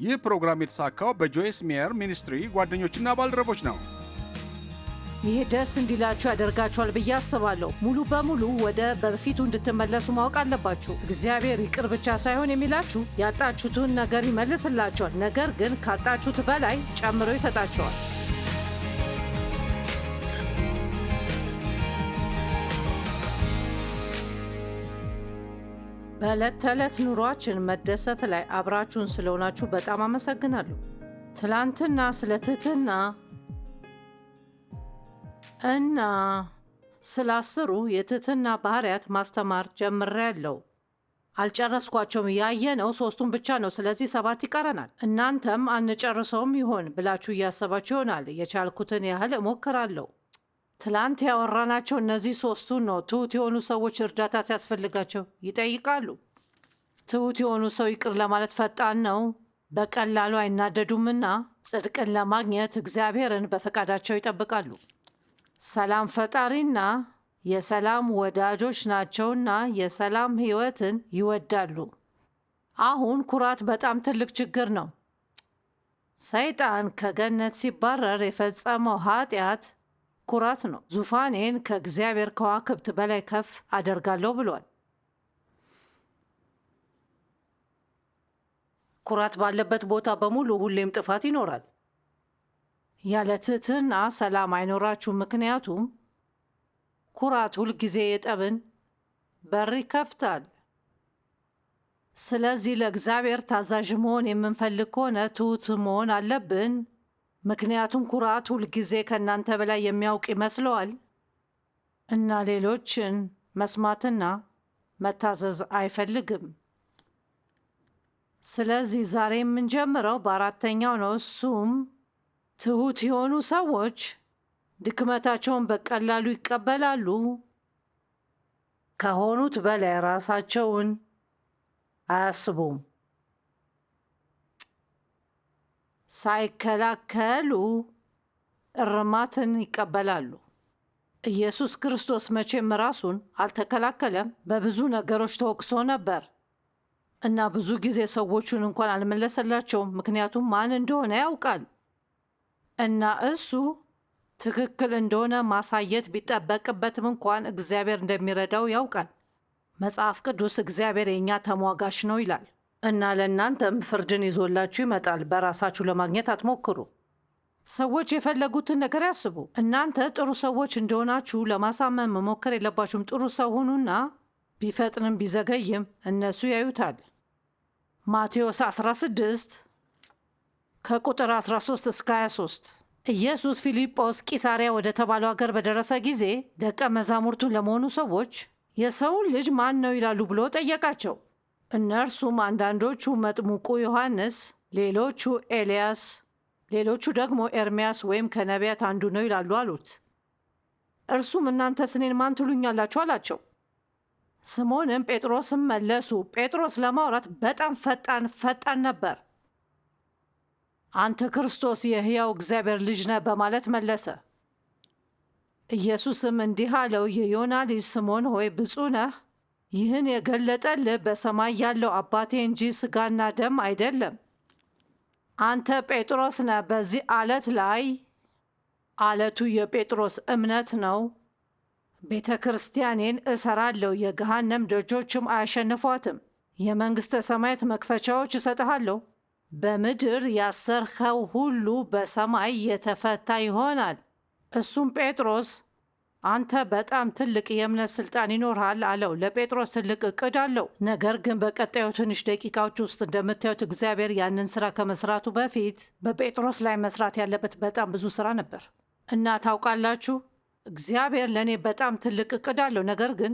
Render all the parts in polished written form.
ይህ ፕሮግራም የተሳካው በጆይስ ሜየር ሚኒስትሪ ጓደኞችና ባልደረቦች ነው። ይህ ደስ እንዲላችሁ ያደርጋችኋል ብዬ አስባለሁ። ሙሉ በሙሉ ወደ በፊቱ እንድትመለሱ ማወቅ አለባችሁ። እግዚአብሔር ይቅር ብቻ ሳይሆን የሚላችሁ ያጣችሁትን ነገር ይመልስላችኋል፣ ነገር ግን ካጣችሁት በላይ ጨምሮ ይሰጣችኋል። በዕለት ተዕለት ኑሯችን መደሰት ላይ አብራችሁን ስለሆናችሁ በጣም አመሰግናለሁ። ትላንትና ስለ ትህትና እና ስለ 10 የትህትና ባህሪያት ማስተማር ጀምሬያለሁ። አልጨረስኳቸውም። ያየነው 3ቱን ብቻ ነው። ስለዚህ 7 ይቀረናል። እናንተም አንጨርሰውም ይሆን ብላችሁ እያሰባችሁ ይሆናል። የቻልኩትን ያህል እሞክራለሁ። ትላንት ያወራናቸው እነዚህ 3ቱን ነው። ትሁት የሆኑ ሰዎች እርዳታ ሲያስፈልጋቸው ይጠይቃሉ። ትሁት የሆኑ ሰው ይቅር ለማለት ፈጣን ነው፣ በቀላሉ አይናደዱምና ጽድቅን ለማግኘት እግዚአብሔርን በፈቃዳቸው ይጠብቃሉ። ሰላም ፈጣሪና የሰላም ወዳጆች ናቸውና የሰላም ሕይወትን ይወዳሉ። አሁን ኩራት በጣም ትልቅ ችግር ነው። ሰይጣን ከገነት ሲባረር የፈጸመው ኃጢአት ኩራት ነው። ዙፋኔን ከእግዚአብሔር ከዋክብት በላይ ከፍ አደርጋለሁ ብሏል። ኩራት ባለበት ቦታ በሙሉ ሁሌም ጥፋት ይኖራል። ያለ ትህትና ሰላም አይኖራችሁም። ምክንያቱም ኩራት ሁልጊዜ የጠብን በር ይከፍታል። ስለዚህ ለእግዚአብሔር ታዛዥ መሆን የምንፈልግ ከሆነ ትሁት መሆን አለብን። ምክንያቱም ኩራት ሁልጊዜ ከእናንተ በላይ የሚያውቅ ይመስለዋል እና ሌሎችን መስማትና መታዘዝ አይፈልግም። ስለዚህ ዛሬ የምንጀምረው በ4ኛው ነው። እሱም ትሁት የሆኑ ሰዎች ድክመታቸውን በቀላሉ ይቀበላሉ፣ ከሆኑት በላይ ራሳቸውን አያስቡም፣ ሳይከላከሉ እርማትን ይቀበላሉ። ኢየሱስ ክርስቶስ መቼም ራሱን አልተከላከለም። በብዙ ነገሮች ተወቅሶ ነበር እና ብዙ ጊዜ ሰዎቹን እንኳን አልመለሰላቸውም፣ ምክንያቱም ማን እንደሆነ ያውቃል እና እሱ ትክክል እንደሆነ ማሳየት ቢጠበቅበትም እንኳን እግዚአብሔር እንደሚረዳው ያውቃል። መጽሐፍ ቅዱስ እግዚአብሔር የእኛ ተሟጋች ነው ይላል እና ለእናንተም ፍርድን ይዞላችሁ ይመጣል። በራሳችሁ ለማግኘት አትሞክሩ። ሰዎች የፈለጉትን ነገር ያስቡ። እናንተ ጥሩ ሰዎች እንደሆናችሁ ለማሳመን መሞከር የለባችሁም። ጥሩ ሰው ሁኑና ቢፈጥንም ቢዘገይም እነሱ ያዩታል። ማቴዎስ 16 ከቁጥር 13 እስከ 23። ኢየሱስ ፊልጶስ ቂሳሪያ ወደ ተባለው አገር በደረሰ ጊዜ ደቀ መዛሙርቱን ለመሆኑ ሰዎች የሰውን ልጅ ማን ነው ይላሉ ብሎ ጠየቃቸው። እነርሱም አንዳንዶቹ መጥምቁ ዮሐንስ፣ ሌሎቹ ኤልያስ፣ ሌሎቹ ደግሞ ኤርምያስ ወይም ከነቢያት አንዱ ነው ይላሉ አሉት። እርሱም እናንተስ እኔን ማን ትሉኛላችሁ አላቸው። ስምዖንም ጴጥሮስም መለሱ። ጴጥሮስ ለማውራት በጣም ፈጣን ነበር። አንተ ክርስቶስ የሕያው እግዚአብሔር ልጅ ነህ በማለት መለሰ። ኢየሱስም እንዲህ አለው፣ የዮና ልጅ ስምዖን ሆይ ብፁዕ ነህ። ይህን የገለጠልህ በሰማይ ያለው አባቴ እንጂ ሥጋና ደም አይደለም። አንተ ጴጥሮስ ነህ። በዚህ ዓለት ላይ ዓለቱ የጴጥሮስ እምነት ነው። ቤተ ክርስቲያኔን እሰራለሁ፣ የገሃነም ደጆችም አያሸንፏትም። የመንግሥተ ሰማያት መክፈቻዎች እሰጥሃለሁ። በምድር ያሰርከው ሁሉ በሰማይ የተፈታ ይሆናል። እሱም ጴጥሮስ አንተ በጣም ትልቅ የእምነት ስልጣን ይኖርሃል አለው። ለጴጥሮስ ትልቅ እቅድ አለው። ነገር ግን በቀጣዩ ትንሽ ደቂቃዎች ውስጥ እንደምታዩት እግዚአብሔር ያንን ስራ ከመስራቱ በፊት በጴጥሮስ ላይ መስራት ያለበት በጣም ብዙ ስራ ነበር እና ታውቃላችሁ፣ እግዚአብሔር ለእኔ በጣም ትልቅ እቅድ አለው። ነገር ግን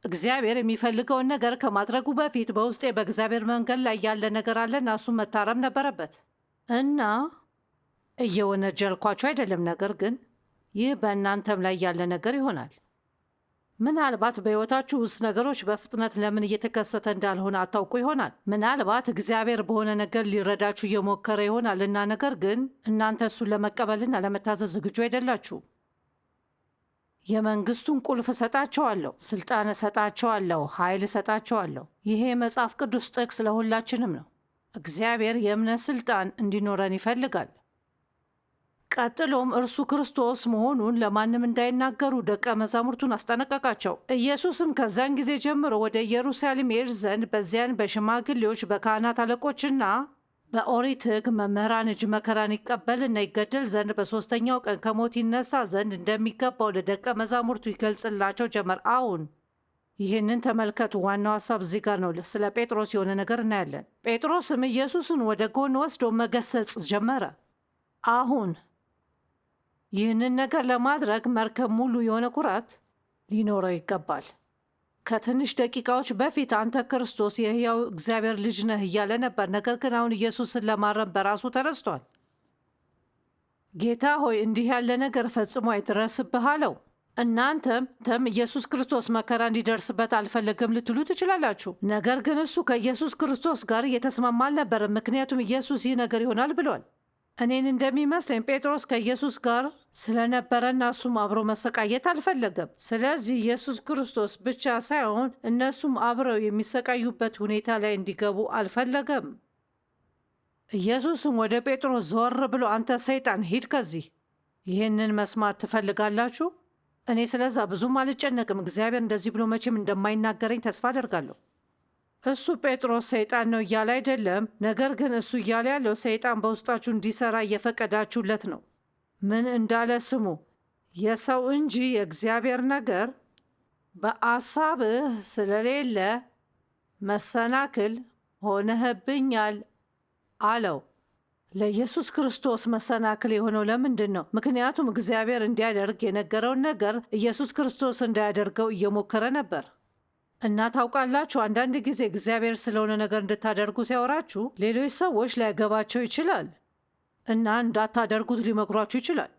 እግዚአብሔር የሚፈልገውን ነገር ከማድረጉ በፊት በውስጤ በእግዚአብሔር መንገድ ላይ ያለ ነገር አለና እሱ መታረም ነበረበት እና እየወነጀልኳቸው አይደለም። ነገር ግን ይህ በእናንተም ላይ ያለ ነገር ይሆናል። ምናልባት በሕይወታችሁ ውስጥ ነገሮች በፍጥነት ለምን እየተከሰተ እንዳልሆነ አታውቁ ይሆናል። ምናልባት እግዚአብሔር በሆነ ነገር ሊረዳችሁ እየሞከረ ይሆናል እና ነገር ግን እናንተ እሱን ለመቀበልና ለመታዘዝ ዝግጁ አይደላችሁ። የመንግስቱን ቁልፍ እሰጣቸዋለሁ፣ ስልጣን እሰጣቸዋለሁ፣ ኃይል እሰጣቸዋለሁ። ይሄ የመጽሐፍ ቅዱስ ጥቅስ ለሁላችንም ነው እግዚአብሔር የእምነት ሥልጣን እንዲኖረን ይፈልጋል። ቀጥሎም እርሱ ክርስቶስ መሆኑን ለማንም እንዳይናገሩ ደቀ መዛሙርቱን አስጠነቀቃቸው። ኢየሱስም ከዚያን ጊዜ ጀምሮ ወደ ኢየሩሳሌም ይሄድ ዘንድ በዚያን በሽማግሌዎች በካህናት አለቆችና በኦሪት ሕግ መምህራን እጅ መከራን ይቀበልና ይገደል ዘንድ በሦስተኛው ቀን ከሞት ይነሳ ዘንድ እንደሚገባው ለደቀ መዛሙርቱ ይገልጽላቸው ጀመር። አሁን ይህንን ተመልከቱ። ዋናው ሀሳብ እዚህ ጋር ነው። ስለ ጴጥሮስ የሆነ ነገር እናያለን። ጴጥሮስም ኢየሱስን ወደ ጎን ወስዶ መገሰጽ ጀመረ። አሁን ይህንን ነገር ለማድረግ መርከብ ሙሉ የሆነ ኩራት ሊኖረው ይገባል። ከትንሽ ደቂቃዎች በፊት አንተ ክርስቶስ የሕያው እግዚአብሔር ልጅ ነህ እያለ ነበር። ነገር ግን አሁን ኢየሱስን ለማረም በራሱ ተነስቷል። ጌታ ሆይ እንዲህ ያለ ነገር ፈጽሞ አይድረስብህ አለው። እናንተም ኢየሱስ ክርስቶስ መከራ እንዲደርስበት አልፈለገም ልትሉ ትችላላችሁ። ነገር ግን እሱ ከኢየሱስ ክርስቶስ ጋር እየተስማማ አልነበረም። ምክንያቱም ኢየሱስ ይህ ነገር ይሆናል ብሏል። እኔን እንደሚመስለኝ ጴጥሮስ ከኢየሱስ ጋር ስለነበረና እሱም አብሮ መሰቃየት አልፈለገም። ስለዚህ ኢየሱስ ክርስቶስ ብቻ ሳይሆን እነሱም አብረው የሚሰቃዩበት ሁኔታ ላይ እንዲገቡ አልፈለገም። ኢየሱስም ወደ ጴጥሮስ ዞር ብሎ አንተ ሰይጣን ሂድ ከዚህ። ይህንን መስማት ትፈልጋላችሁ? እኔ ስለዛ ብዙም አልጨነቅም። እግዚአብሔር እንደዚህ ብሎ መቼም እንደማይናገረኝ ተስፋ አደርጋለሁ። እሱ ጴጥሮስ ሰይጣን ነው እያለ አይደለም። ነገር ግን እሱ እያለ ያለው ሰይጣን በውስጣችሁ እንዲሰራ እየፈቀዳችሁለት ነው። ምን እንዳለ ስሙ። የሰው እንጂ የእግዚአብሔር ነገር በአሳብህ ስለሌለ መሰናክል ሆነህብኛል አለው። ለኢየሱስ ክርስቶስ መሰናክል የሆነው ለምንድን ነው? ምክንያቱም እግዚአብሔር እንዲያደርግ የነገረውን ነገር ኢየሱስ ክርስቶስ እንዳያደርገው እየሞከረ ነበር። እና ታውቃላችሁ፣ አንዳንድ ጊዜ እግዚአብሔር ስለሆነ ነገር እንድታደርጉ ሲያወራችሁ ሌሎች ሰዎች ላይገባቸው ይችላል እና እንዳታደርጉት ሊመክሯችሁ ይችላል።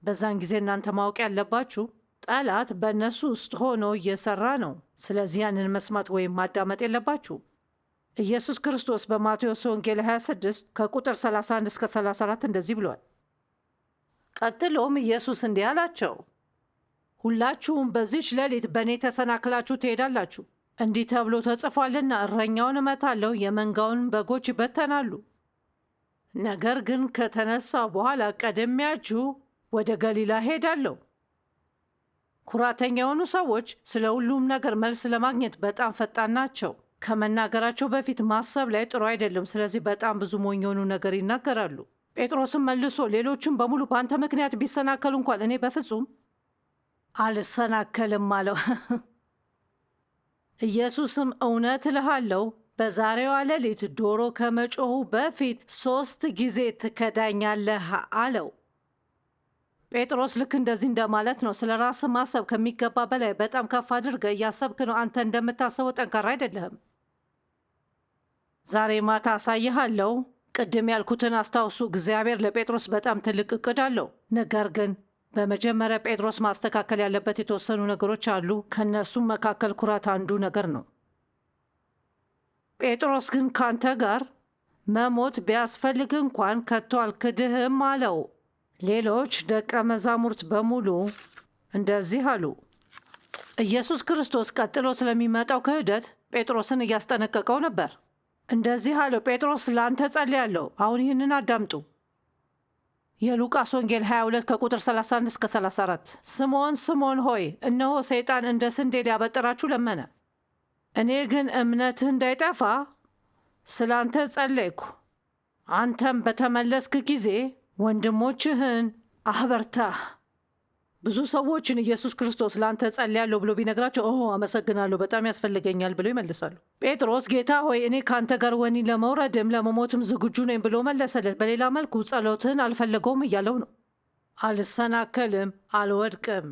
በዛን ጊዜ እናንተ ማወቅ ያለባችሁ ጠላት በእነሱ ውስጥ ሆኖ እየሰራ ነው። ስለዚህ ያንን መስማት ወይም ማዳመጥ የለባችሁ። ኢየሱስ ክርስቶስ በማቴዎስ ወንጌል 26 ከቁጥር 31 እስከ 34 እንደዚህ ብሏል። ቀጥሎም ኢየሱስ እንዲህ አላቸው፣ ሁላችሁም በዚች ሌሊት በእኔ ተሰናክላችሁ ትሄዳላችሁ። እንዲህ ተብሎ ተጽፏልና እረኛውን እመታለሁ፣ የመንጋውን በጎች ይበተናሉ። ነገር ግን ከተነሳ በኋላ ቀድሜያችሁ ወደ ገሊላ ሄዳለሁ። ኩራተኛ የሆኑ ሰዎች ስለ ሁሉም ነገር መልስ ለማግኘት በጣም ፈጣን ናቸው። ከመናገራቸው በፊት ማሰብ ላይ ጥሩ አይደለም። ስለዚህ በጣም ብዙ ሞኝ የሆኑ ነገር ይናገራሉ። ጴጥሮስም መልሶ ሌሎችም በሙሉ በአንተ ምክንያት ቢሰናከሉ እንኳን እኔ በፍጹም አልሰናከልም አለው። ኢየሱስም እውነት እልሃለሁ በዛሬዋ ሌሊት ዶሮ ከመጮሁ በፊት 3 ጊዜ ትከዳኛለህ አለው። ጴጥሮስ ልክ እንደዚህ እንደማለት ነው። ስለ ራስህ ማሰብ ከሚገባ በላይ በጣም ከፍ አድርገህ እያሰብክ ነው። አንተ እንደምታስበው ጠንካራ አይደለህም። ዛሬ ማታ አሳይሃለሁ። ቅድም ያልኩትን አስታውሱ። እግዚአብሔር ለጴጥሮስ በጣም ትልቅ እቅድ አለው። ነገር ግን በመጀመሪያ ጴጥሮስ ማስተካከል ያለበት የተወሰኑ ነገሮች አሉ። ከእነሱም መካከል ኩራት አንዱ ነገር ነው። ጴጥሮስ ግን ካንተ ጋር መሞት ቢያስፈልግ እንኳን ከቶ አልክድህም አለው። ሌሎች ደቀ መዛሙርት በሙሉ እንደዚህ አሉ። ኢየሱስ ክርስቶስ ቀጥሎ ስለሚመጣው ክህደት ጴጥሮስን እያስጠነቀቀው ነበር። እንደዚህ አለው፣ ጴጥሮስ ለአንተ ጸልያለሁ። አሁን ይህንን አዳምጡ። የሉቃስ ወንጌል 22 ከቁጥር 31 እስከ 34 ስምዖን ስምዖን ሆይ እነሆ ሰይጣን እንደ ስንዴ ሊያበጥራችሁ ለመነ። እኔ ግን እምነትህ እንዳይጠፋ ስለ አንተ ጸለይኩ። አንተም በተመለስክ ጊዜ ወንድሞችህን አበርታ። ብዙ ሰዎችን ኢየሱስ ክርስቶስ ለአንተ ጸልያለሁ ብሎ ቢነግራቸው አመሰግናለሁ፣ በጣም ያስፈልገኛል ብሎ ይመልሳሉ። ጴጥሮስ ጌታ ሆይ እኔ ከአንተ ጋር ወህኒ ለመውረድም ለመሞትም ዝግጁ ነኝ ብሎ መለሰለት። በሌላ መልኩ ጸሎትህን አልፈለገውም እያለው ነው። አልሰናከልም፣ አልወድቅም።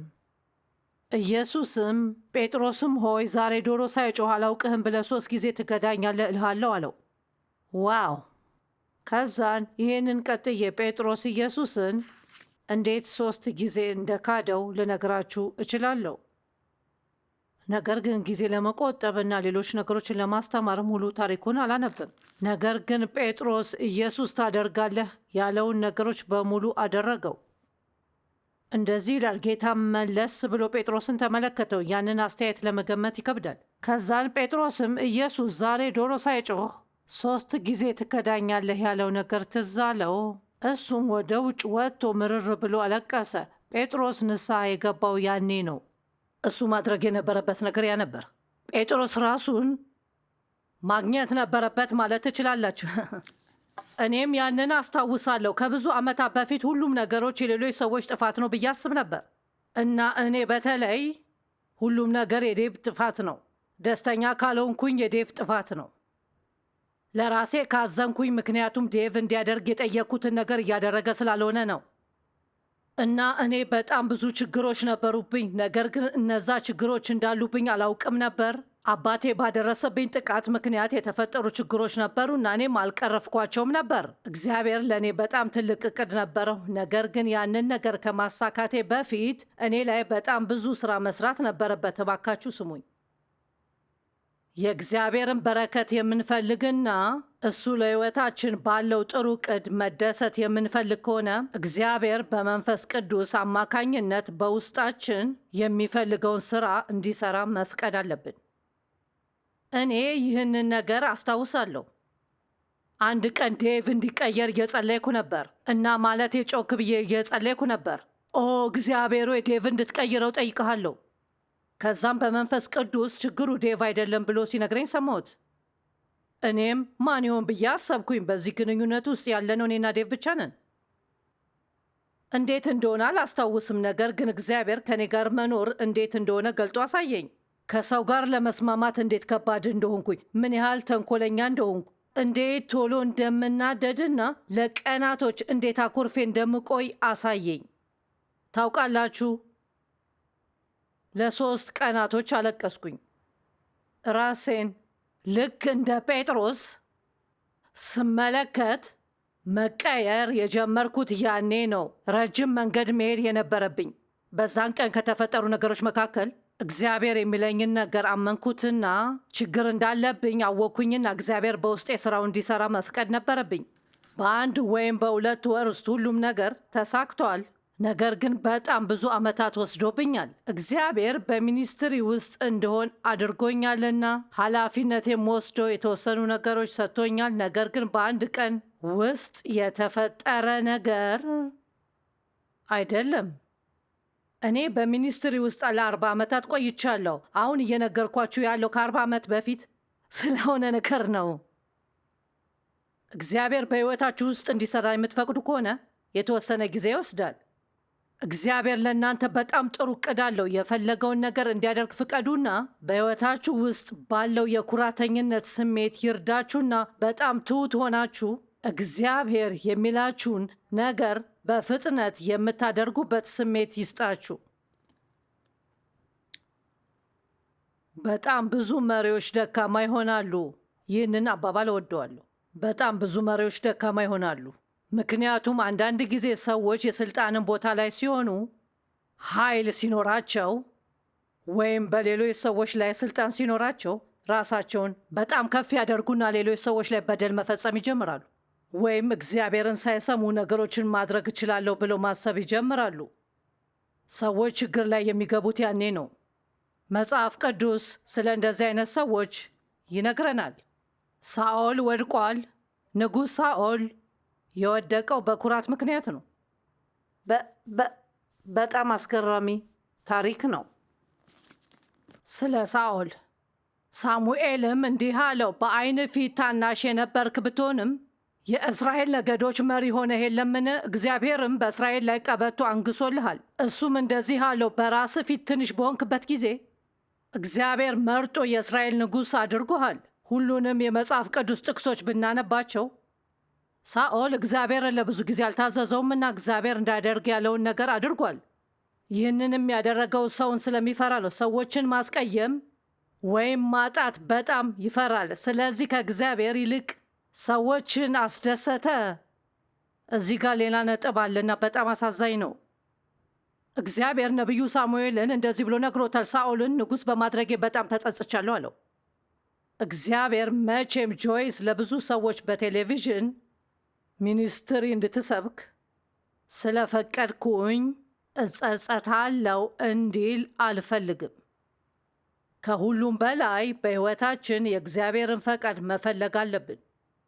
ኢየሱስም ጴጥሮስም ሆይ ዛሬ ዶሮ ሳይጮህ አላውቅህም ብለህ 3 ጊዜ ትከዳኛለህ እልሃለሁ አለው። ዋው! ከዛን ይህንን ቀጥዬ ጴጥሮስ ኢየሱስን እንዴት 3 ጊዜ እንደካደው ልነግራችሁ እችላለሁ። ነገር ግን ጊዜ ለመቆጠብና ሌሎች ነገሮችን ለማስተማር ሙሉ ታሪኩን አላነብም። ነገር ግን ጴጥሮስ ኢየሱስ ታደርጋለህ ያለውን ነገሮች በሙሉ አደረገው። እንደዚህ ይላል። ጌታም መለስ ብሎ ጴጥሮስን ተመለከተው። ያንን አስተያየት ለመገመት ይከብዳል። ከዛን ጴጥሮስም ኢየሱስ ዛሬ ዶሮ ሳይጮህ 3 ጊዜ ትከዳኛለህ ያለው ነገር ትዝ አለው። እሱም ወደ ውጭ ወጥቶ ምርር ብሎ አለቀሰ። ጴጥሮስ ንስሐ የገባው ያኔ ነው። እሱ ማድረግ የነበረበት ነገር ያ ነበር። ጴጥሮስ ራሱን ማግኘት ነበረበት ማለት ትችላላችሁ። እኔም ያንን አስታውሳለሁ። ከብዙ ዓመታት በፊት ሁሉም ነገሮች የሌሎች ሰዎች ጥፋት ነው ብዬ አስብ ነበር እና እኔ በተለይ ሁሉም ነገር የዴቭ ጥፋት ነው። ደስተኛ ካልሆንኩኝ የዴቭ ጥፋት ነው። ለራሴ ካዘንኩኝ ምክንያቱም ዴቭ እንዲያደርግ የጠየቅኩትን ነገር እያደረገ ስላልሆነ ነው። እና እኔ በጣም ብዙ ችግሮች ነበሩብኝ፣ ነገር ግን እነዛ ችግሮች እንዳሉብኝ አላውቅም ነበር። አባቴ ባደረሰብኝ ጥቃት ምክንያት የተፈጠሩ ችግሮች ነበሩ እና እኔም አልቀረፍኳቸውም ነበር። እግዚአብሔር ለእኔ በጣም ትልቅ እቅድ ነበረው። ነገር ግን ያንን ነገር ከማሳካቴ በፊት እኔ ላይ በጣም ብዙ ስራ መስራት ነበረበት። እባካችሁ ስሙኝ። የእግዚአብሔርን በረከት የምንፈልግና እሱ ለሕይወታችን ባለው ጥሩ ዕቅድ መደሰት የምንፈልግ ከሆነ እግዚአብሔር በመንፈስ ቅዱስ አማካኝነት በውስጣችን የሚፈልገውን ስራ እንዲሰራ መፍቀድ አለብን። እኔ ይህንን ነገር አስታውሳለሁ። አንድ ቀን ዴቭ እንዲቀየር እየጸለይኩ ነበር እና ማለት ጮክ ብዬ እየጸለይኩ ነበር። ኦ እግዚአብሔር ሆይ ዴቭ እንድትቀይረው ጠይቀሃለሁ። ከዛም በመንፈስ ቅዱስ ችግሩ ዴቭ አይደለም ብሎ ሲነግረኝ ሰማሁት። እኔም ማን ይሆን ብዬ አሰብኩኝ። በዚህ ግንኙነት ውስጥ ያለነው እኔና ዴቭ ብቻ ነን። እንዴት እንደሆነ አላስታውስም፣ ነገር ግን እግዚአብሔር ከእኔ ጋር መኖር እንዴት እንደሆነ ገልጦ አሳየኝ። ከሰው ጋር ለመስማማት እንዴት ከባድ እንደሆንኩኝ፣ ምን ያህል ተንኮለኛ እንደሆንኩ፣ እንዴት ቶሎ እንደምናደድና ለቀናቶች እንዴት አኩርፌ እንደምቆይ አሳየኝ። ታውቃላችሁ፣ ለ3 ቀናቶች አለቀስኩኝ። ራሴን ልክ እንደ ጴጥሮስ ስመለከት መቀየር የጀመርኩት ያኔ ነው። ረጅም መንገድ መሄድ የነበረብኝ። በዛን ቀን ከተፈጠሩ ነገሮች መካከል እግዚአብሔር የሚለኝን ነገር አመንኩትና ችግር እንዳለብኝ አወቅኩኝና እግዚአብሔር በውስጤ ስራው እንዲሰራ መፍቀድ ነበረብኝ። በ1 ወይም በ2 ወር ውስጥ ሁሉም ነገር ተሳክቷል። ነገር ግን በጣም ብዙ ዓመታት ወስዶብኛል። እግዚአብሔር በሚኒስትሪ ውስጥ እንድሆን አድርጎኛልና ኃላፊነቴም ወስዶ የተወሰኑ ነገሮች ሰጥቶኛል። ነገር ግን በአንድ ቀን ውስጥ የተፈጠረ ነገር አይደለም። እኔ በሚኒስትሪ ውስጥ ለ40 ዓመታት ቆይቻለሁ። አሁን እየነገርኳችሁ ያለው ከ40 ዓመት በፊት ስለሆነ ነገር ነው። እግዚአብሔር በሕይወታችሁ ውስጥ እንዲሰራ የምትፈቅዱ ከሆነ የተወሰነ ጊዜ ይወስዳል። እግዚአብሔር ለእናንተ በጣም ጥሩ ዕቅድ አለው። የፈለገውን ነገር እንዲያደርግ ፍቀዱና በሕይወታችሁ ውስጥ ባለው የኩራተኝነት ስሜት ይርዳችሁና በጣም ትሑት ሆናችሁ እግዚአብሔር የሚላችሁን ነገር በፍጥነት የምታደርጉበት ስሜት ይስጣችሁ። በጣም ብዙ መሪዎች ደካማ ይሆናሉ። ይህንን አባባል እወደዋለሁ። በጣም ብዙ መሪዎች ደካማ ይሆናሉ። ምክንያቱም አንዳንድ ጊዜ ሰዎች የስልጣንን ቦታ ላይ ሲሆኑ ኃይል ሲኖራቸው ወይም በሌሎች ሰዎች ላይ ስልጣን ሲኖራቸው ራሳቸውን በጣም ከፍ ያደርጉና ሌሎች ሰዎች ላይ በደል መፈጸም ይጀምራሉ። ወይም እግዚአብሔርን ሳይሰሙ ነገሮችን ማድረግ እችላለሁ ብለው ማሰብ ይጀምራሉ። ሰዎች ችግር ላይ የሚገቡት ያኔ ነው። መጽሐፍ ቅዱስ ስለ እንደዚህ አይነት ሰዎች ይነግረናል። ሳኦል ወድቋል። ንጉሥ ሳኦል የወደቀው በኩራት ምክንያት ነው። በጣም አስገራሚ ታሪክ ነው ስለ ሳኦል። ሳሙኤልም እንዲህ አለው፣ በዓይን ፊት ታናሽ የነበርክ ብትሆንም የእስራኤል ነገዶች መሪ ሆነህ የለምን? እግዚአብሔርም በእስራኤል ላይ ቀበቶ አንግሶልሃል። እሱም እንደዚህ አለው፣ በራስ ፊት ትንሽ በሆንክበት ጊዜ እግዚአብሔር መርጦ የእስራኤል ንጉሥ አድርጎሃል። ሁሉንም የመጽሐፍ ቅዱስ ጥቅሶች ብናነባቸው ሳኦል እግዚአብሔርን ለብዙ ጊዜ አልታዘዘውምና እግዚአብሔር እንዳያደርግ ያለውን ነገር አድርጓል። ይህንንም ያደረገው ሰውን ስለሚፈራ ነው። ሰዎችን ማስቀየም ወይም ማጣት በጣም ይፈራል። ስለዚህ ከእግዚአብሔር ይልቅ ሰዎችን አስደሰተ። እዚህ ጋር ሌላ ነጥብ አለና በጣም አሳዛኝ ነው። እግዚአብሔር ነቢዩ ሳሙኤልን እንደዚህ ብሎ ነግሮታል። ሳኦልን ንጉሥ በማድረጌ በጣም ተጸጽቻለሁ አለው። እግዚአብሔር መቼም ጆይስ ለብዙ ሰዎች በቴሌቪዥን ሚኒስትሪ እንድትሰብክ ስለፈቀድኩኝ እጸጸታለሁ እንዲል አልፈልግም። ከሁሉም በላይ በሕይወታችን የእግዚአብሔርን ፈቃድ መፈለግ አለብን።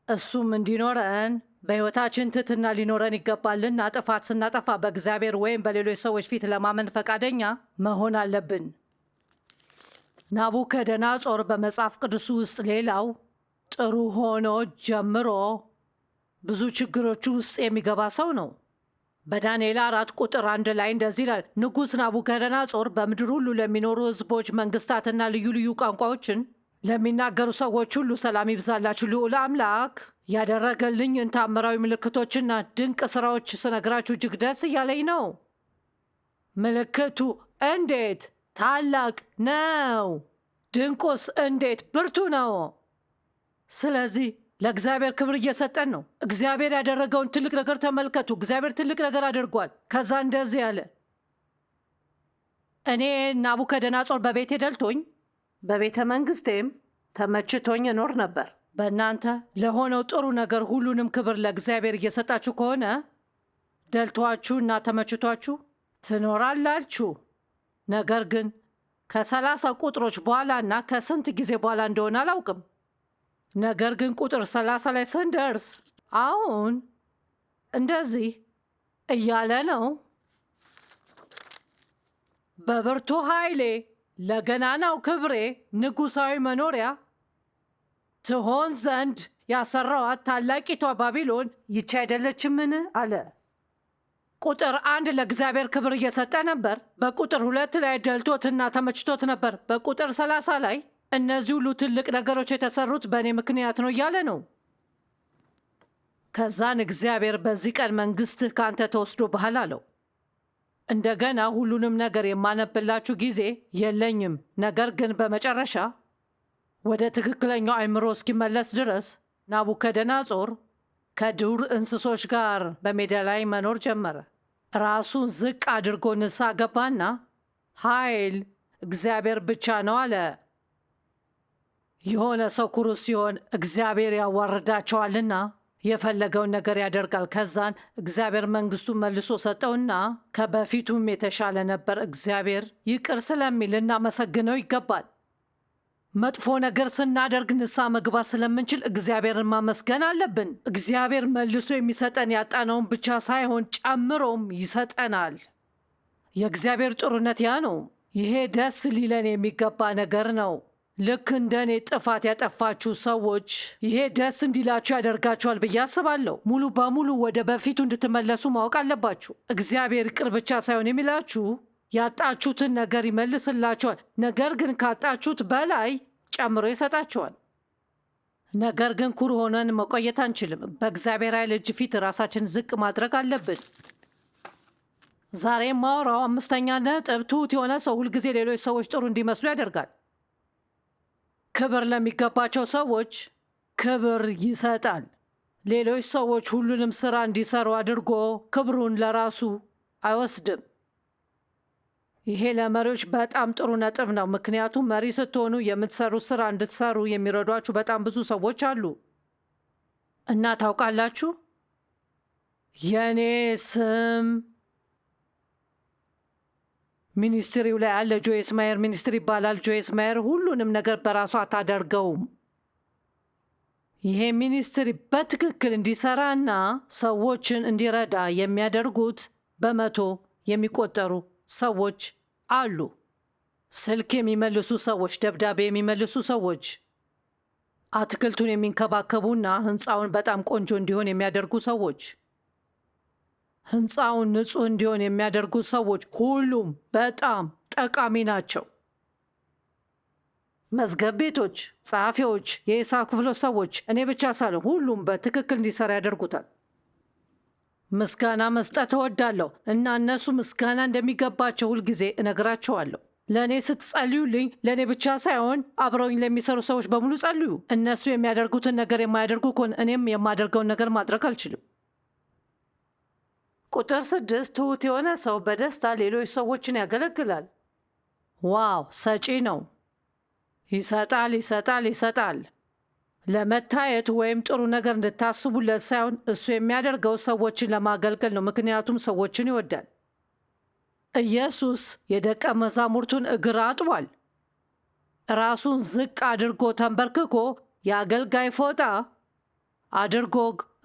እሱም እንዲኖረን በሕይወታችን ትሕትና ሊኖረን ይገባልና ጥፋት ስናጠፋ በእግዚአብሔር ወይም በሌሎች ሰዎች ፊት ለማመን ፈቃደኛ መሆን አለብን። ናቡከደነፆር በመጽሐፍ ቅዱስ ውስጥ ሌላው ጥሩ ሆኖ ጀምሮ ብዙ ችግሮች ውስጥ የሚገባ ሰው ነው። በዳንኤል 4:1 ላይ እንደዚህ ይላል፣ ንጉሥ ናቡከደነፆር በምድር ሁሉ ለሚኖሩ ሕዝቦች፣ መንግስታትና ልዩ ልዩ ቋንቋዎችን ለሚናገሩ ሰዎች ሁሉ ሰላም ይብዛላችሁ። ልዑል አምላክ ያደረገልኝን ታምራዊ ምልክቶችና ድንቅ ሥራዎች ስነግራችሁ እጅግ ደስ እያለኝ ነው። ምልክቱ እንዴት ታላቅ ነው! ድንቁስ እንዴት ብርቱ ነው! ስለዚህ ለእግዚአብሔር ክብር እየሰጠን ነው። እግዚአብሔር ያደረገውን ትልቅ ነገር ተመልከቱ። እግዚአብሔር ትልቅ ነገር አድርጓል። ከዛ እንደዚህ ያለ እኔ ናቡከደነፆር በቤቴ ደልቶኝ በቤተ መንግስቴም ተመችቶኝ እኖር ነበር። በእናንተ ለሆነው ጥሩ ነገር ሁሉንም ክብር ለእግዚአብሔር እየሰጣችሁ ከሆነ ደልቷችሁ እና ተመችቷችሁ ትኖራላችሁ። ነገር ግን ከ30 ቁጥሮች በኋላ እና ከስንት ጊዜ በኋላ እንደሆነ አላውቅም። ነገር ግን ቁጥር 30 ላይ ስንደርስ አሁን እንደዚህ እያለ ነው፣ በብርቱ ኃይሌ ለገናናው ክብሬ ንጉሣዊ መኖሪያ ትሆን ዘንድ ያሰራዋት ታላቂቷ ባቢሎን ይቺ አይደለችምን? አለ። ቁጥር 1 ለእግዚአብሔር ክብር እየሰጠ ነበር። በቁጥር 2 ላይ ደልቶትና ተመችቶት ነበር። በቁጥር 30 ላይ እነዚህ ሁሉ ትልቅ ነገሮች የተሰሩት በእኔ ምክንያት ነው እያለ ነው። ከዛን እግዚአብሔር በዚህ ቀን መንግሥትህ ከአንተ ተወስዶብሃል አለው። እንደገና ሁሉንም ነገር የማነብላችሁ ጊዜ የለኝም። ነገር ግን በመጨረሻ ወደ ትክክለኛው አእምሮ እስኪመለስ ድረስ ናቡከደነፆር ከዱር እንስሶች ጋር በሜዳ ላይ መኖር ጀመረ። ራሱን ዝቅ አድርጎ ንስሐ ገባና ኃይል እግዚአብሔር ብቻ ነው አለ። የሆነ ሰው ኩሩ ሲሆን እግዚአብሔር ያዋርዳቸዋልና የፈለገውን ነገር ያደርጋል። ከዛን እግዚአብሔር መንግስቱን መልሶ ሰጠውና ከበፊቱም የተሻለ ነበር። እግዚአብሔር ይቅር ስለሚል እናመሰግነው ይገባል። መጥፎ ነገር ስናደርግ ንስሐ መግባት ስለምንችል እግዚአብሔርን ማመስገን አለብን። እግዚአብሔር መልሶ የሚሰጠን ያጣነውን ብቻ ሳይሆን ጨምሮም ይሰጠናል። የእግዚአብሔር ጥሩነት ያ ነው። ይሄ ደስ ሊለን የሚገባ ነገር ነው። ልክ እንደ እኔ ጥፋት ያጠፋችሁ ሰዎች ይሄ ደስ እንዲላችሁ ያደርጋችኋል ብዬ አስባለሁ። ሙሉ በሙሉ ወደ በፊቱ እንድትመለሱ ማወቅ አለባችሁ። እግዚአብሔር ይቅር ብቻ ሳይሆን የሚላችሁ ያጣችሁትን ነገር ይመልስላችኋል። ነገር ግን ካጣችሁት በላይ ጨምሮ ይሰጣችኋል። ነገር ግን ኩሩ ሆነን መቆየት አንችልም። በእግዚአብሔር ኃይል እጅ ፊት ራሳችን ዝቅ ማድረግ አለብን። ዛሬ ማወራው 5ኛ ነጥብ ትሁት የሆነ ሰው ሁልጊዜ ሌሎች ሰዎች ጥሩ እንዲመስሉ ያደርጋል። ክብር ለሚገባቸው ሰዎች ክብር ይሰጣል። ሌሎች ሰዎች ሁሉንም ስራ እንዲሰሩ አድርጎ ክብሩን ለራሱ አይወስድም። ይሄ ለመሪዎች በጣም ጥሩ ነጥብ ነው። ምክንያቱም መሪ ስትሆኑ የምትሰሩት ስራ እንድትሰሩ የሚረዷችሁ በጣም ብዙ ሰዎች አሉ። እና ታውቃላችሁ፣ የእኔ ስም ሚኒስትሪው ላይ አለ። ጆይስ ማየር ሚኒስትሪ ይባላል። ጆይስ ማየር ሁሉንም ነገር በራሷ አታደርገውም። ይሄ ሚኒስትሪ በትክክል እንዲሰራና ሰዎችን እንዲረዳ የሚያደርጉት በመቶ የሚቆጠሩ ሰዎች አሉ። ስልክ የሚመልሱ ሰዎች፣ ደብዳቤ የሚመልሱ ሰዎች፣ አትክልቱን የሚንከባከቡና ህንፃውን በጣም ቆንጆ እንዲሆን የሚያደርጉ ሰዎች፣ ህንፃውን ንጹህ እንዲሆን የሚያደርጉ ሰዎች፣ ሁሉም በጣም ጠቃሚ ናቸው። መዝገብ ቤቶች፣ ጸሐፊዎች፣ የሂሳብ ክፍሎች ሰዎች፣ እኔ ብቻ ሳልሆን ሁሉም በትክክል እንዲሰራ ያደርጉታል። ምስጋና መስጠት እወዳለሁ እና እነሱ ምስጋና እንደሚገባቸው ሁልጊዜ እነግራቸዋለሁ። ለእኔ ስትጸልዩልኝ ለእኔ ብቻ ሳይሆን አብረውኝ ለሚሰሩ ሰዎች በሙሉ ጸልዩ። እነሱ የሚያደርጉትን ነገር የማያደርጉ ከሆነ እኔም የማደርገውን ነገር ማድረግ አልችልም። ቁጥር 6 ትሁት የሆነ ሰው በደስታ ሌሎች ሰዎችን ያገለግላል። ዋው! ሰጪ ነው። ይሰጣል፣ ይሰጣል፣ ይሰጣል። ለመታየት ወይም ጥሩ ነገር እንድታስቡለት ሳይሆን እሱ የሚያደርገው ሰዎችን ለማገልገል ነው። ምክንያቱም ሰዎችን ይወዳል። ኢየሱስ የደቀ መዛሙርቱን እግር አጥቧል። ራሱን ዝቅ አድርጎ ተንበርክኮ የአገልጋይ ፎጣ አድርጎ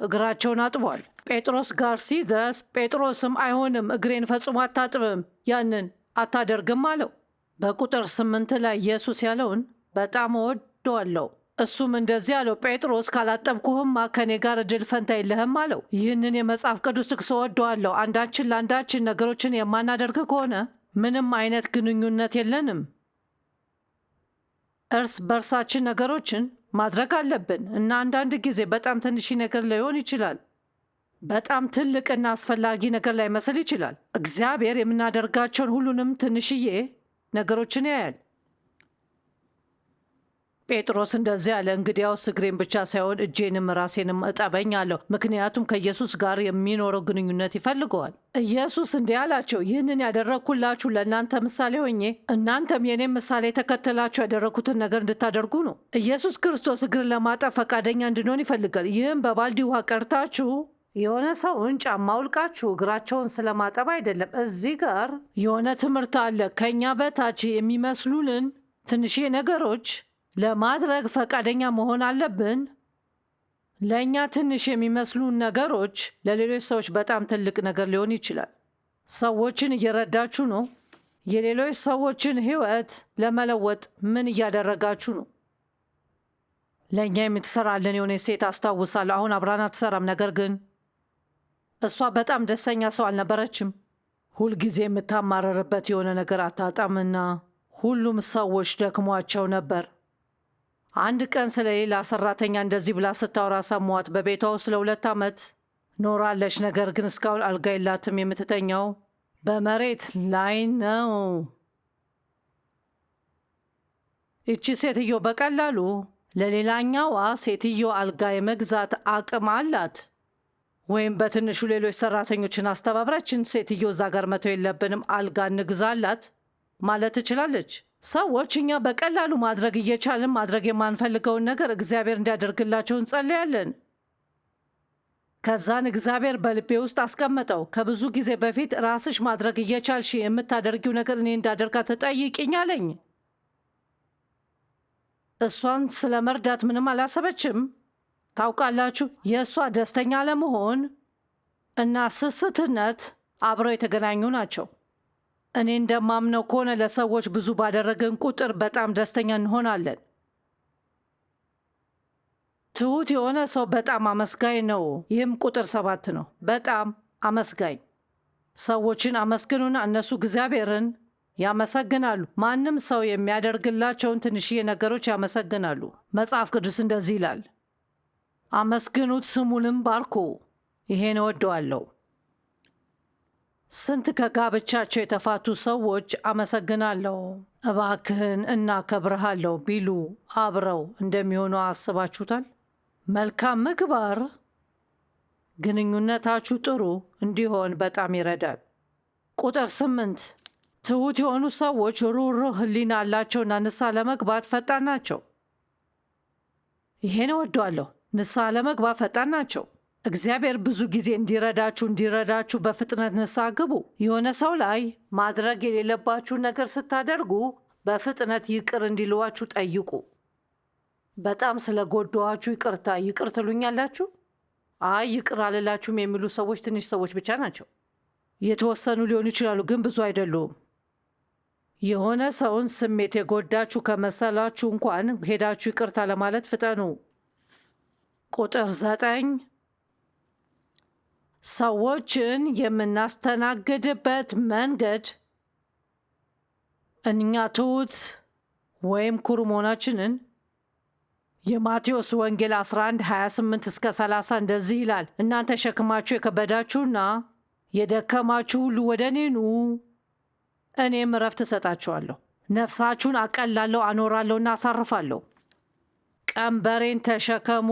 እግራቸውን አጥቧል። ጴጥሮስ ጋር ሲደርስ ጴጥሮስም አይሆንም፣ እግሬን ፈጽሞ አታጥብም፣ ያንን አታደርግም አለው። በቁጥር 8 ላይ ኢየሱስ ያለውን በጣም እወደዋለሁ። እሱም እንደዚህ አለው፣ ጴጥሮስ ካላጠብኩህማ ከእኔ ጋር እድል ፈንታ የለህም አለው። ይህንን የመጽሐፍ ቅዱስ ጥቅስ እወደዋለሁ። አንዳችን ለአንዳችን ነገሮችን የማናደርግ ከሆነ ምንም አይነት ግንኙነት የለንም። እርስ በርሳችን ነገሮችን ማድረግ አለብን እና አንዳንድ ጊዜ በጣም ትንሽ ነገር ሊሆን ይችላል፣ በጣም ትልቅና አስፈላጊ ነገር ላይመስል ይችላል። እግዚአብሔር የምናደርጋቸውን ሁሉንም ትንሽዬ ነገሮችን ያያል። ጴጥሮስ እንደዚህ አለ፣ እንግዲያውስ እግሬን ብቻ ሳይሆን እጄንም ራሴንም እጠበኝ አለው። ምክንያቱም ከኢየሱስ ጋር የሚኖረው ግንኙነት ይፈልገዋል። ኢየሱስ እንዲህ አላቸው፣ ይህንን ያደረግኩላችሁ ለእናንተ ምሳሌ ሆኜ እናንተም የኔም ምሳሌ ተከትላችሁ ያደረግኩትን ነገር እንድታደርጉ ነው። ኢየሱስ ክርስቶስ እግርን ለማጠብ ፈቃደኛ እንድንሆን ይፈልጋል። ይህም በባልዲ ውሃ ቀርታችሁ የሆነ ሰውን ጫማ አውልቃችሁ እግራቸውን ስለማጠብ አይደለም። እዚህ ጋር የሆነ ትምህርት አለ። ከእኛ በታች የሚመስሉንን ትንሽ ነገሮች ለማድረግ ፈቃደኛ መሆን አለብን። ለእኛ ትንሽ የሚመስሉን ነገሮች ለሌሎች ሰዎች በጣም ትልቅ ነገር ሊሆን ይችላል። ሰዎችን እየረዳችሁ ነው። የሌሎች ሰዎችን ሕይወት ለመለወጥ ምን እያደረጋችሁ ነው? ለእኛ የምትሰራለን የሆነ ሴት አስታውሳለሁ። አሁን አብራን አትሰራም፣ ነገር ግን እሷ በጣም ደስተኛ ሰው አልነበረችም። ሁልጊዜ የምታማረርበት የሆነ ነገር አታጣምና ሁሉም ሰዎች ደክሟቸው ነበር። አንድ ቀን ስለ ሌላ ሰራተኛ እንደዚህ ብላ ስታወራ ሰሟት። በቤቷ ውስጥ ለ2 ዓመት ኖራለች፣ ነገር ግን እስካሁን አልጋ የላትም። የምትተኛው በመሬት ላይ ነው። ይቺ ሴትዮ በቀላሉ ለሌላኛዋ ሴትዮ አልጋ የመግዛት አቅም አላት። ወይም በትንሹ ሌሎች ሰራተኞችን አስተባብራችን ሴትዮ እዛ ጋር መተው የለብንም አልጋ እንግዛላት ማለት ትችላለች። ሰዎች እኛ በቀላሉ ማድረግ እየቻልን ማድረግ የማንፈልገውን ነገር እግዚአብሔር እንዲያደርግላቸው እንጸልያለን። ከዛን እግዚአብሔር በልቤ ውስጥ አስቀመጠው። ከብዙ ጊዜ በፊት ራስሽ ማድረግ እየቻልሽ የምታደርጊው ነገር እኔ እንዳደርጋ ትጠይቅኝ አለኝ። እሷን ስለ መርዳት ምንም አላሰበችም። ታውቃላችሁ፣ የእሷ ደስተኛ አለመሆን እና ስስትነት አብረው የተገናኙ ናቸው። እኔ እንደማምነው ከሆነ ለሰዎች ብዙ ባደረግን ቁጥር በጣም ደስተኛ እንሆናለን። ትሁት የሆነ ሰው በጣም አመስጋኝ ነው። ይህም ቁጥር 7 ነው። በጣም አመስጋኝ። ሰዎችን አመስግኑና እነሱ እግዚአብሔርን ያመሰግናሉ። ማንም ሰው የሚያደርግላቸውን ትንሽዬ ነገሮች ያመሰግናሉ። መጽሐፍ ቅዱስ እንደዚህ ይላል፣ አመስግኑት ስሙንም ባርኩ። ይሄን እወደዋለሁ። ስንት ከጋብቻቸው የተፋቱ ሰዎች አመሰግናለሁ፣ እባክህን እናከብርሃለሁ ቢሉ አብረው እንደሚሆኑ አስባችሁታል? መልካም ምግባር ግንኙነታችሁ ጥሩ እንዲሆን በጣም ይረዳል። ቁጥር 8 ትሁት የሆኑ ሰዎች ሩህሩህ ሕሊና አላቸውና ንስሐ ለመግባት ፈጣን ናቸው። ይሄን እወደዋለሁ። ንስሐ ለመግባት ፈጣን ናቸው። እግዚአብሔር ብዙ ጊዜ እንዲረዳችሁ በፍጥነት ንስሐ ግቡ። የሆነ ሰው ላይ ማድረግ የሌለባችሁን ነገር ስታደርጉ በፍጥነት ይቅር እንዲልዋችሁ ጠይቁ። በጣም ስለ ጎዳኋችሁ ይቅር ትሉኛላችሁ? አይ ይቅር አልላችሁም የሚሉ ሰዎች ትንሽ ሰዎች ብቻ ናቸው። የተወሰኑ ሊሆኑ ይችላሉ፣ ግን ብዙ አይደሉም። የሆነ ሰውን ስሜት የጎዳችሁ ከመሰላችሁ እንኳን ሄዳችሁ ይቅርታ ለማለት ፍጠኑ። ቁጥር 9 ሰዎችን የምናስተናግድበት መንገድ እኛ ትሁት ወይም ኩሩ መሆናችንን የማቴዎስ ወንጌል 11:28-30 እንደዚህ ይላል፣ እናንተ ሸክማችሁ የከበዳችሁና የደከማችሁ ሁሉ ወደ እኔ ኑ፣ እኔም እረፍት እሰጣችኋለሁ። ነፍሳችሁን አቀላለሁ፣ አኖራለሁና አሳርፋለሁ። ቀንበሬን ተሸከሙ፣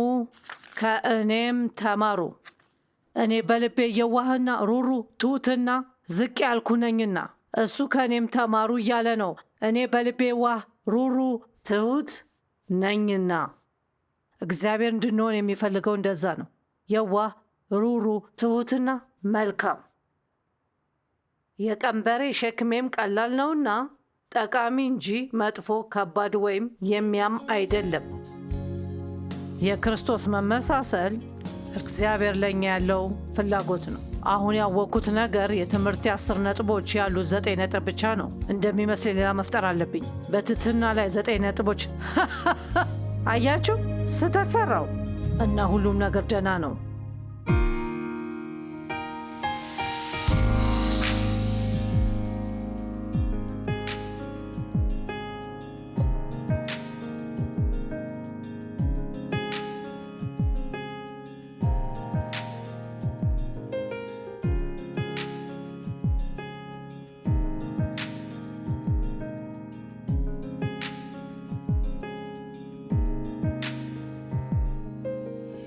ከእኔም ተማሩ፣ እኔ በልቤ የዋህና ሩሩ ትሁትና ዝቅ ያልኩ ነኝና። እሱ ከእኔም ተማሩ እያለ ነው። እኔ በልቤ የዋህ ሩሩ ትሁት ነኝና። እግዚአብሔር እንድንሆን የሚፈልገው እንደዛ ነው። የዋህ ሩሩ ትሁትና መልካም። የቀንበሬ ሸክሜም ቀላል ነውና ጠቃሚ እንጂ መጥፎ፣ ከባድ ወይም የሚያም አይደለም። የክርስቶስ መመሳሰል እግዚአብሔር ለእኛ ያለው ፍላጎት ነው። አሁን ያወቅኩት ነገር የትምህርት 10 ነጥቦች ያሉት 9 ነጥብ ብቻ ነው። እንደሚመስል ሌላ መፍጠር አለብኝ። በትህትና ላይ 9 ነጥቦች። አያችሁ፣ ስህተት ሰራው እና ሁሉም ነገር ደህና ነው።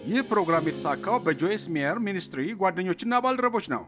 ይህ ፕሮግራም የተሳካው በጆይስ ሜየር ሚኒስትሪ ጓደኞችና ባልደረቦች ነው።